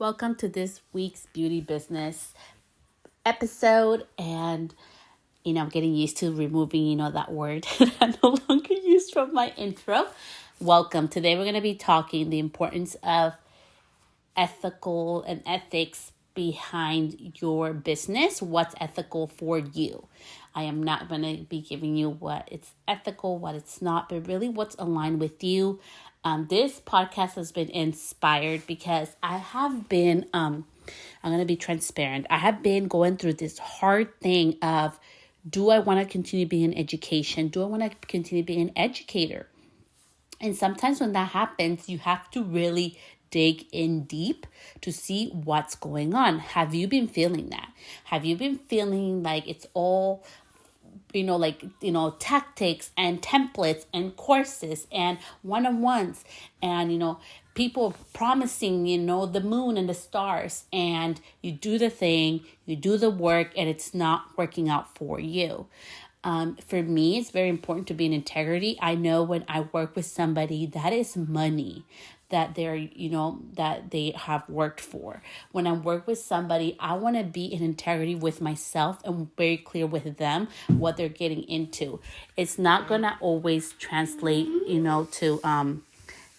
Welcome to this week's beauty business episode. And, I'm getting used to removing, that word that I no longer use from my intro. Welcome. Today we're going to be talking the importance of ethical and ethics behind your business. What's ethical for you? I am not going to be giving you what it's ethical, what it's not, but really what's aligned with you. This podcast has been inspired because I have been, I'm going to be transparent. I have been going through this hard thing of, do I want to continue being in education? Do I want to continue being an educator? And sometimes when that happens, you have to really dig in deep to see what's going on. Have you been feeling that? Have you been feeling like it's all tactics and templates and courses and one-on-ones and, people promising, the moon and the stars, and you do the thing, you do the work, and it's not working out for you. For me, it's very important to be in integrity. I know when I work with somebody, that is money that that they have worked for. When I work with somebody, I want to be in integrity with myself and very clear with them what they're getting into. It's not going to always translate, to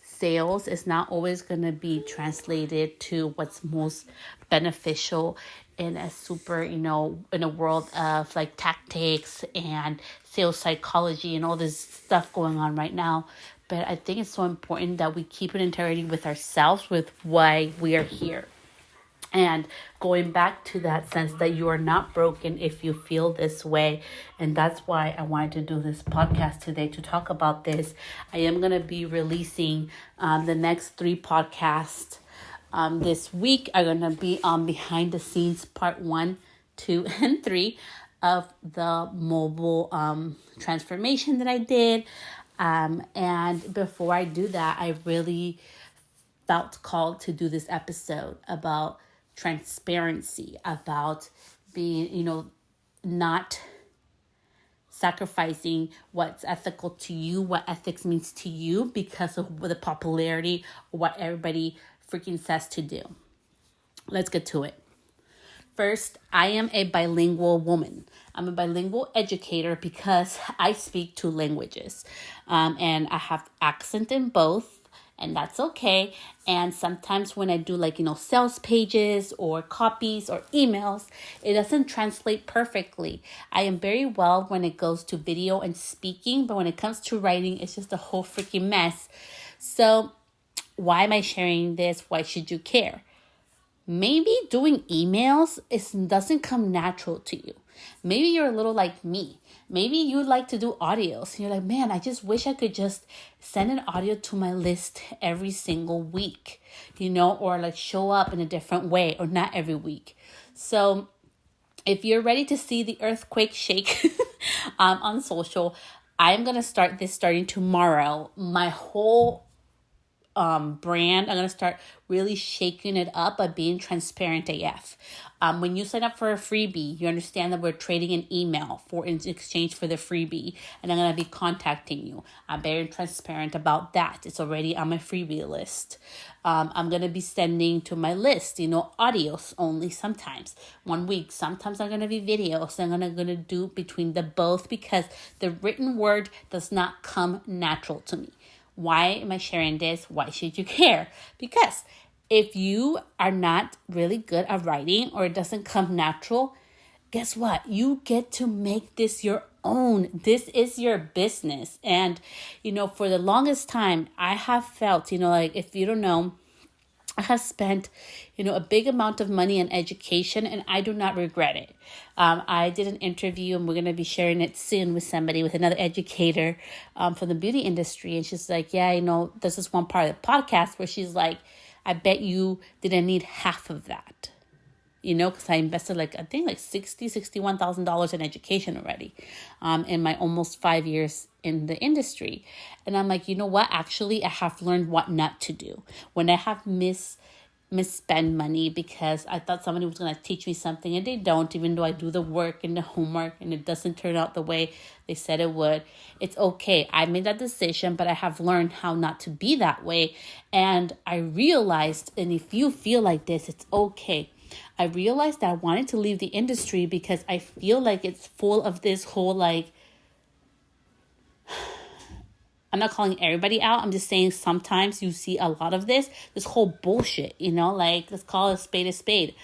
sales. It's not always going to be translated to what's most beneficial in a super, in a world of like tactics and sales psychology and all this stuff going on right now. But I think it's so important that we keep an integrity with ourselves, with why we are here. And going back to that sense that you are not broken if you feel this way. And that's why I wanted to do this podcast today to talk about this. I am going to be releasing the next 3 podcasts this week. Are going to be on behind the scenes part 1, 2, and 3 of the mobile transformation that I did. And before I do that, I really felt called to do this episode about transparency, about being, not sacrificing what's ethical to you, what ethics means to you because of the popularity or what everybody freaking says to do. Let's get to it. First, I am a bilingual woman. I'm a bilingual educator because I speak 2 languages. And I have accent in both, and that's okay. And sometimes when I do sales pages or copies or emails, it doesn't translate perfectly. I am very well when it goes to video and speaking, but when it comes to writing, it's just a whole freaking mess. So why am I sharing this? Why should you care? Maybe doing emails doesn't come natural to you. Maybe you're a little like me. Maybe you like to do audios. You're like, man, I just wish I could just send an audio to my list every single week, or show up in a different way, or not every week. So if you're ready to see the earthquake shake on social, I'm going to start this starting tomorrow. My whole brand, I'm going to start really shaking it up by being transparent AF. When you sign up for a freebie, you understand that we're trading an email in exchange for the freebie, and I'm going to be contacting you. I'm very transparent about that. It's already on my freebie list. I'm going to be sending to my list, audios only sometimes, 1 week. Sometimes I'm going to be videos. I'm going to do between the both because the written word does not come natural to me. Why am I sharing this? Why should you care? Because if you are not really good at writing or it doesn't come natural, guess what? You get to make this your own. This is your business. And, for the longest time, I have felt, if you don't know, I have spent, a big amount of money on education, and I do not regret it. I did an interview, and we're going to be sharing it soon with another educator from the beauty industry. And she's like, yeah, this is one part of the podcast where she's like, I bet you didn't need half of that. Because I invested $61,000 in education already in my almost 5 years in the industry. And I'm like, you know what? Actually, I have learned what not to do. When I have misspend money because I thought somebody was going to teach me something and they don't, even though I do the work and the homework and it doesn't turn out the way they said it would. It's okay. I made that decision, but I have learned how not to be that way. And I realized, and if you feel like this, it's okay. I realized that I wanted to leave the industry because I feel like it's full of this whole like, I'm not calling everybody out. I'm just saying sometimes you see a lot of this whole bullshit, like let's call a spade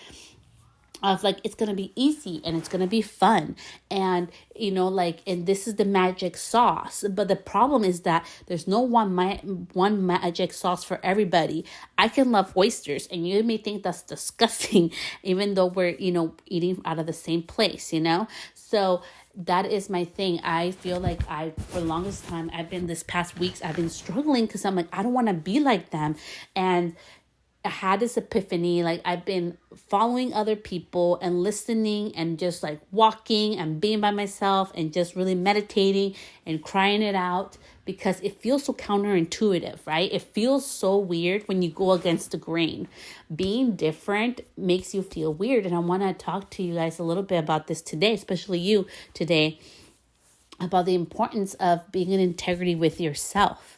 of like, it's going to be easy and it's going to be fun. And, and this is the magic sauce. But the problem is that there's no one magic sauce for everybody. I can love oysters and you may think that's disgusting, even though we're, eating out of the same place, So that is my thing. I feel like for the longest time, this past weeks, I've been struggling because I'm like, I don't want to be like them. And I had this epiphany, like I've been following other people and listening and just like walking and being by myself and just really meditating and crying it out because it feels so counterintuitive, right? It feels so weird when you go against the grain. Being different makes you feel weird. And I want to talk to you guys a little bit about this today, especially you today, about the importance of being in integrity with yourself.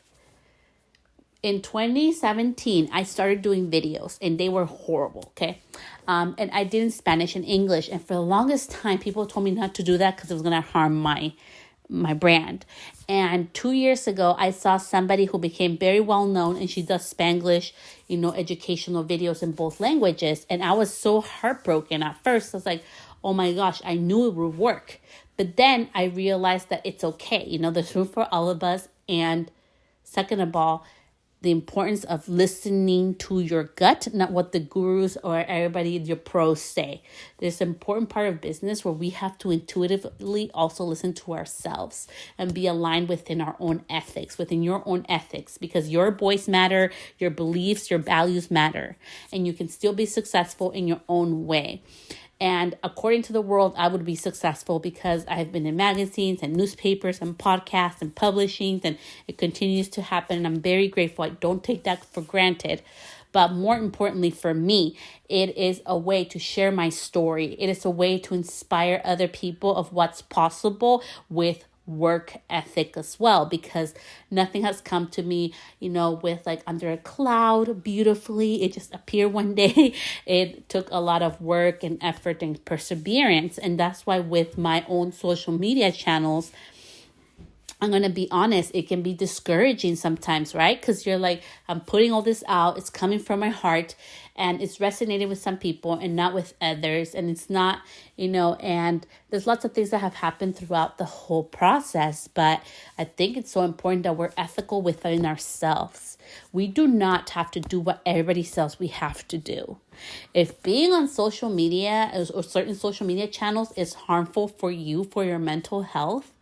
In 2017, I started doing videos and they were horrible, okay? And I did in Spanish and English. And for the longest time, people told me not to do that because it was going to harm my brand. And 2 years ago, I saw somebody who became very well known and she does Spanglish, educational videos in both languages. And I was so heartbroken at first. I was like, oh my gosh, I knew it would work. But then I realized that it's okay. There's room for all of us. And second of all, the importance of listening to your gut, not what the gurus or everybody, your pros say. There's an important part of business where we have to intuitively also listen to ourselves and be aligned within our own ethics, within your own ethics, because your voice matter, your beliefs, your values matter, and you can still be successful in your own way. And according to the world, I would be successful because I've been in magazines and newspapers and podcasts and publishings, and it continues to happen. And I'm very grateful. I don't take that for granted. But more importantly for me, it is a way to share my story. It is a way to inspire other people of what's possible with work ethic as well, because nothing has come to me, with like under a cloud beautifully. It just appeared one day. It took a lot of work and effort and perseverance. And that's why with my own social media channels, I'm going to be honest, it can be discouraging sometimes, right? Because you're like, I'm putting all this out. It's coming from my heart and it's resonating with some people and not with others. And it's not, and there's lots of things that have happened throughout the whole process. But I think it's so important that we're ethical within ourselves. We do not have to do what everybody says we have to do. If being on social media or certain social media channels is harmful for you, for your mental health,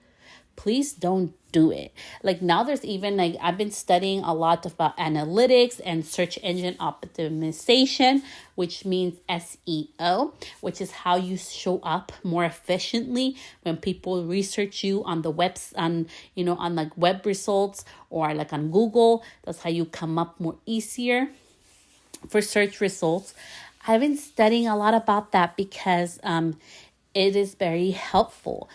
please don't do it. Like now there's even like, I've been studying a lot about analytics and search engine optimization, which means SEO, which is how you show up more efficiently when people research you on the webs, on like web results or like on Google. That's how you come up more easier for search results. I've been studying a lot about that because it is very helpful.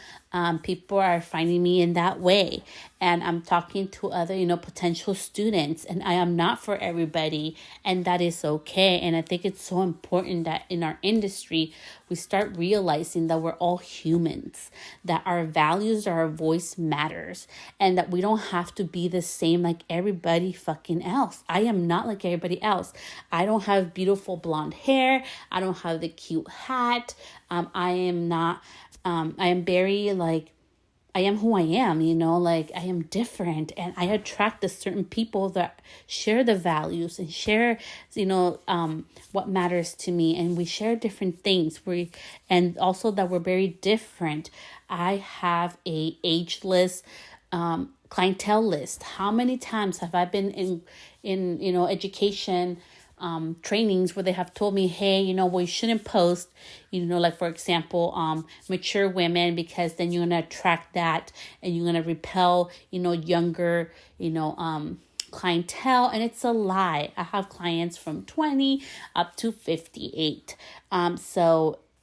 People are finding me in that way. And I'm talking to other, potential students. And I am not for everybody. And that is okay. And I think it's so important that in our industry, we start realizing that we're all humans. That our values or our voice matters. And that we don't have to be the same like everybody fucking else. I am not like everybody else. I don't have beautiful blonde hair. I don't have the cute hat. I am not... I am very I am who I am, I am different and I attract the certain people that share the values and share, what matters to me. And we share different things. And also that we're very different. I have a ageless, clientele list. How many times have I been in education, trainings where they have told me, hey, we shouldn't post, like for example, mature women, because then you're going to attract that and you're going to repel, younger, clientele, and it's a lie. I have clients from 20 up to 58.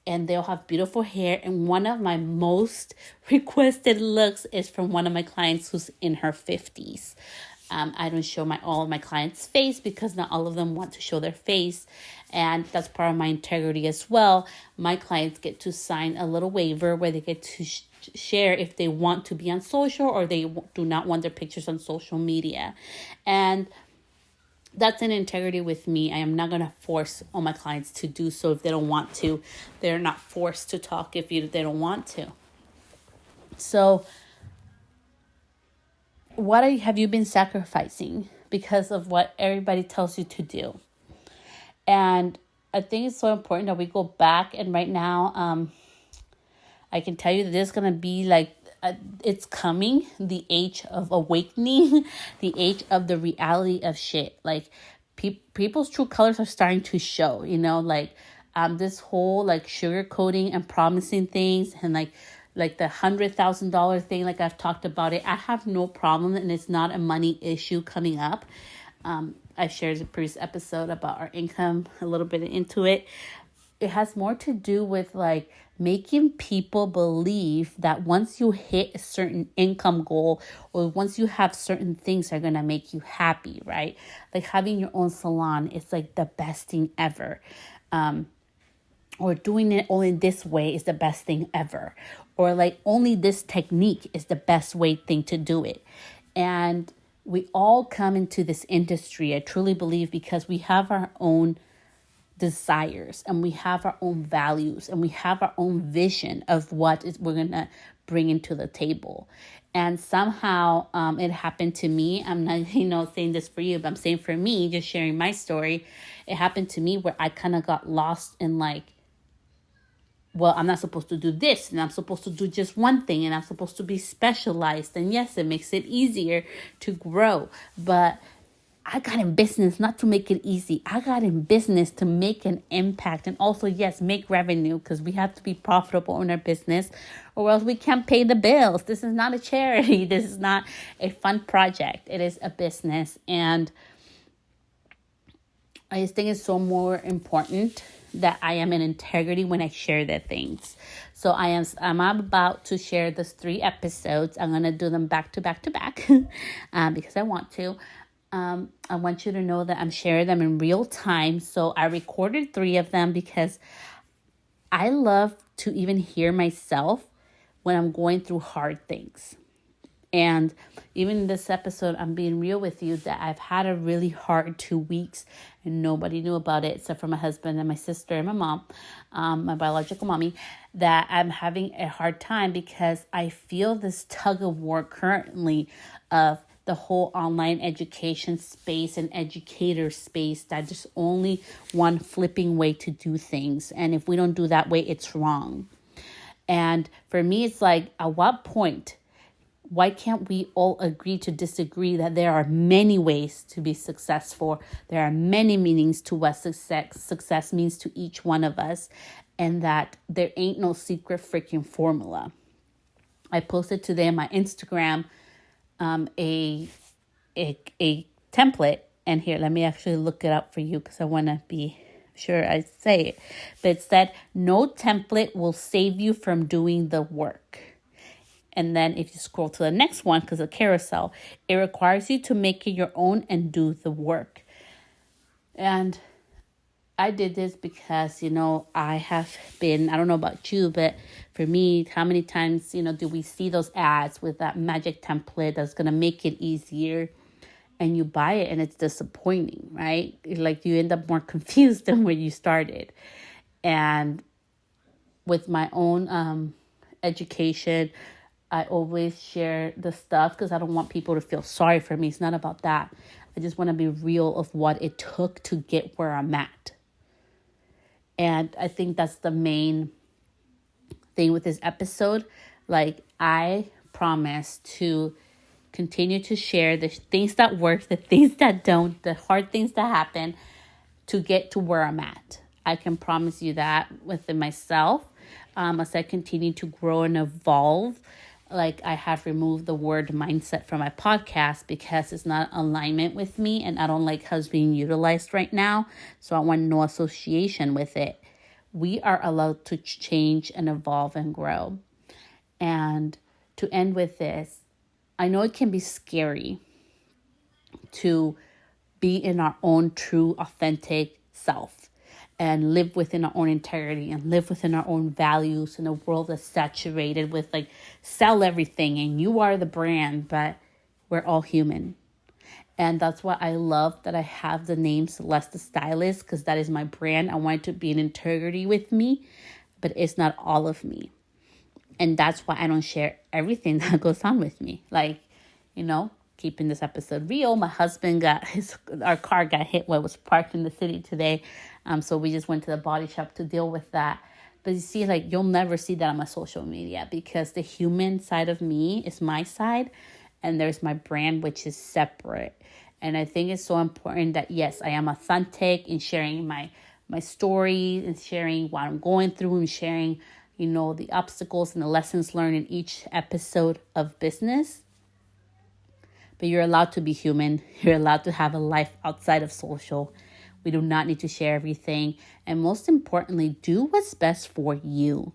And they'll have beautiful hair. And one of my most requested looks is from one of my clients who's in her 50s. I don't show all of my clients' face because not all of them want to show their face. And that's part of my integrity as well. My clients get to sign a little waiver where they get to share if they want to be on social or they do not want their pictures on social media. And that's an integrity with me. I am not going to force all my clients to do so if they don't want to. They're not forced to talk if they don't want to. So what have you been sacrificing because of what everybody tells you to do? And I think it's so important that we go back. And right now, I can tell you that there's going to be it's coming, the age of awakening, the age of the reality of shit. Like people's true colors are starting to show, this whole sugarcoating and promising things and like the $100,000 thing, like I've talked about it. I have no problem, and it's not a money issue coming up. I shared a previous episode about our income, a little bit into it. It has more to do with making people believe that once you hit a certain income goal or once you have certain things that are going to make you happy, right? Like having your own salon is the best thing ever. Or doing it only this way is the best thing ever. Or only this technique is the best thing to do it. And we all come into this industry, I truly believe, because we have our own desires and we have our own values and we have our own vision of what we're going to bring into the table. And somehow it happened to me. I'm not saying this for you, but I'm saying for me, just sharing my story. It happened to me where I kind of got lost in I'm not supposed to do this, and I'm supposed to do just one thing, and I'm supposed to be specialized. And yes, it makes it easier to grow, but I got in business not to make it easy. I got in business to make an impact, and also, yes, make revenue, because we have to be profitable in our business or else we can't pay the bills. This is not a charity. This is not a fun project. It is a business. And I just think it's so more important that I am in integrity when I share the things. So I'm about to share these 3 episodes. I'm going to do them back to back to back because I want to. I want you to know that I'm sharing them in real time. So I recorded 3 of them because I love to even hear myself when I'm going through hard things. And even in this episode, I'm being real with you that I've had a really hard 2 weeks and nobody knew about it except for my husband and my sister and my mom, my biological mommy, that I'm having a hard time because I feel this tug of war currently of the whole online education space and educator space, that there's only one flipping way to do things. And if we don't do that way, it's wrong. And for me, it's at what point? Why can't we all agree to disagree that there are many ways to be successful? There are many meanings to what success means to each one of us, and that there ain't no secret freaking formula. I posted today on my Instagram a template, and here, let me actually look it up for you because I want to be sure I say it. But it said, no template will save you from doing the work. And then if you scroll to the next one, because a carousel, it requires you to make it your own and do the work. And I did this because, I have been, I don't know about you, but for me, how many times, do we see those ads with that magic template that's going to make it easier, and you buy it and it's disappointing, right? You end up more confused than when you started. And with my own education, I always share the stuff because I don't want people to feel sorry for me. It's not about that. I just want to be real of what it took to get where I'm at. And I think that's the main thing with this episode. I promise to continue to share the things that work, the things that don't, the hard things that happen to get to where I'm at. I can promise you that within myself as I continue to grow and evolve. like I have removed the word mindset from my podcast because it's not alignment with me and I don't like how it's being utilized right now. So I want no association with it. We are allowed to change and evolve and grow. And to end with this, I know it can be scary to be in our own true, authentic self and live within our own integrity and live within our own values in a world that's saturated with like sell everything and you are the brand, but we're all human. And that's why I love that I have the name Celeste the Stylist, because that is my brand. I want it to be in integrity with me, but it's not all of me. And that's why I don't share everything that goes on with me. Like, keeping this episode real, my husband our car got hit while it was parked in the city today. So we just went to the body shop to deal with that. But you see, like, you'll never see that on my social media because the human side of me is my side and there's my brand, which is separate. And I think it's so important that, yes, I am authentic in sharing my stories and sharing what I'm going through and sharing, the obstacles and the lessons learned in each episode of business. But you're allowed to be human. You're allowed to have a life outside of social. We do not need to share everything. And most importantly, do what's best for you.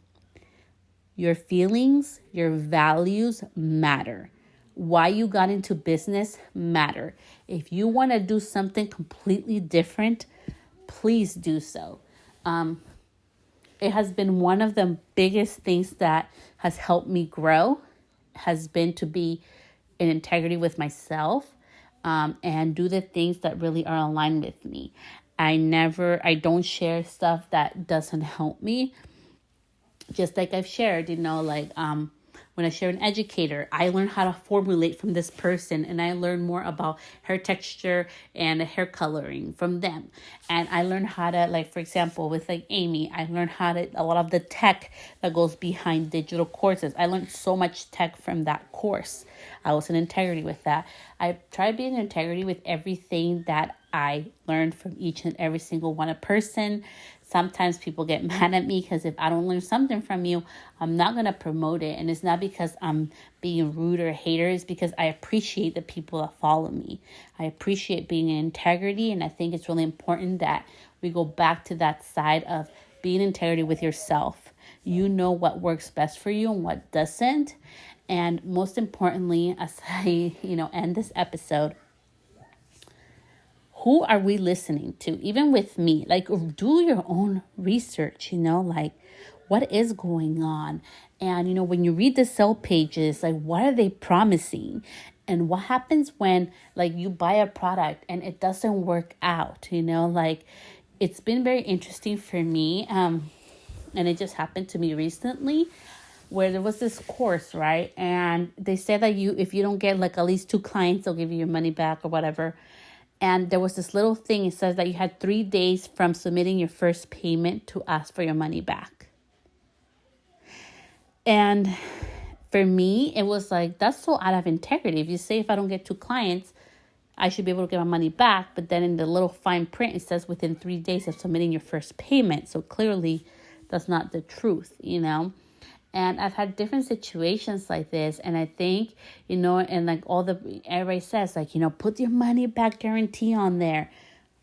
Your feelings, your values matter. Why you got into business matter. If you want to do something completely different, please do so. It has been one of the biggest things that has helped me grow, has been to be in integrity with myself, and do the things that really are aligned with me. I don't share stuff that doesn't help me. Just like I've shared, when I share an educator, I learned how to formulate from this person and I learned more about hair texture and hair coloring from them. And I learned how to, like, for example, with like Amy, I learned a lot of the tech that goes behind digital courses. I learned so much tech from that course. I was in integrity with that. I try being in integrity with everything that I learned from each and every single one a person. Sometimes people get mad at me because if I don't learn something from you, I'm not going to promote it. And it's not because I'm being rude or a hater. It's because I appreciate the people that follow me. I appreciate being in integrity. And I think it's really important that we go back to that side of being in integrity with yourself. You know what works best for you and what doesn't. And most importantly, as I, end this episode, who are we listening to? Even with me, like, do your own research, like, what is going on? And, when you read the sell pages, like, what are they promising? And what happens when, like, you buy a product and it doesn't work out, like, it's been very interesting for me. And it just happened to me recently where there was this course, right? And they said that if you don't get like at least 2 clients, they'll give you your money back or whatever. And there was this little thing. It says that you had 3 days from submitting your first payment to ask for your money back. And for me, it was like, that's so out of integrity. If you say, if I don't get 2 clients, I should be able to get my money back. But then in the little fine print, it says within 3 days of submitting your first payment. So clearly that's not the truth, And I've had different situations like this. And I think, and like everybody says, like, put your money back guarantee on there.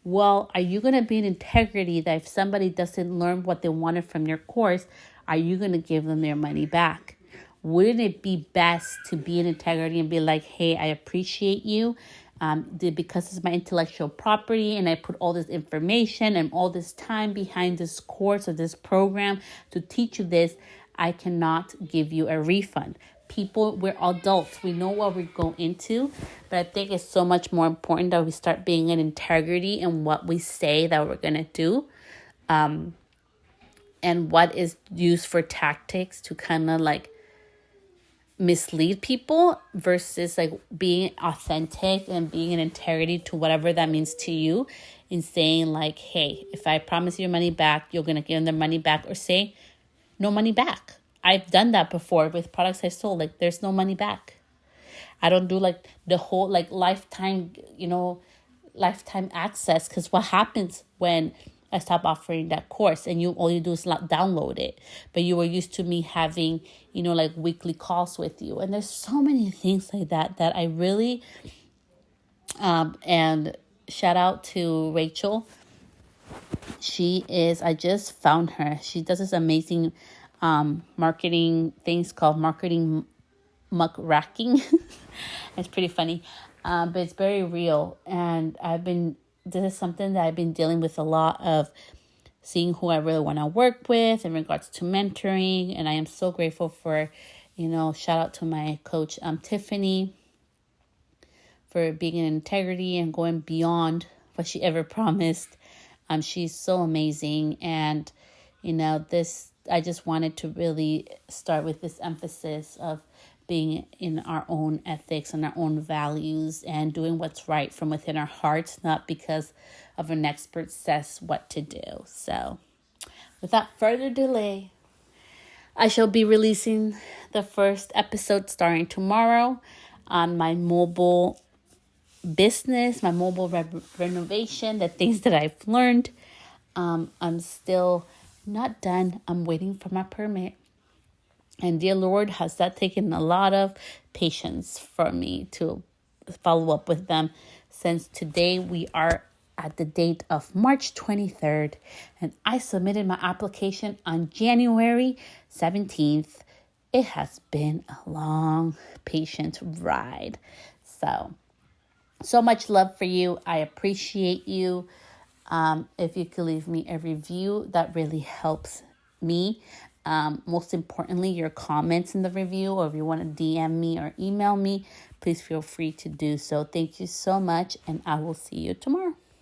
Well, are you going to be in integrity that if somebody doesn't learn what they wanted from your course, are you going to give them their money back? Wouldn't it be best to be in integrity and be like, hey, I appreciate you. Because it's my intellectual property and I put all this information and all this time behind this course or this program to teach you this, I cannot give you a refund. People, we're adults. We know what we go into, but I think it's so much more important that we start being in integrity in what we say that we're going to do. And what is used for tactics to kind of like mislead people versus like being authentic and being in integrity to whatever that means to you, in saying like, hey, if I promise you your money back, you're going to give them their money back, or say no money back. I've done that before with products I sold. Like, there's no money back. I don't do like the whole like lifetime access, because what happens when I stopped offering that course, and all you do is download it. But you were used to me having, like weekly calls with you. And there's so many things like that I really, and shout out to Rachel. I just found her. She does this amazing marketing things called marketing muckraking. It's pretty funny, but it's very real. And this is something that I've been dealing with a lot of, seeing who I really want to work with in regards to mentoring. And I am so grateful for, shout out to my coach, Tiffany, for being in integrity and going beyond what she ever promised. She's so amazing. And, I just wanted to really start with this emphasis of being in our own ethics and our own values and doing what's right from within our hearts, not because of an expert says what to do. So without further delay, I shall be releasing the first episode starting tomorrow on my mobile business, my mobile renovation, the things that I've learned. I'm still not done. I'm waiting for my permit. And dear Lord, has that taken a lot of patience for me to follow up with them, since today we are at the date of March 23rd, and I submitted my application on January 17th. It has been a long, patient ride. So much love for you. I appreciate you. If you could leave me a review, that really helps me. Most importantly, your comments in the review, or if you want to DM me or email me, please feel free to do so. Thank you so much, and I will see you tomorrow.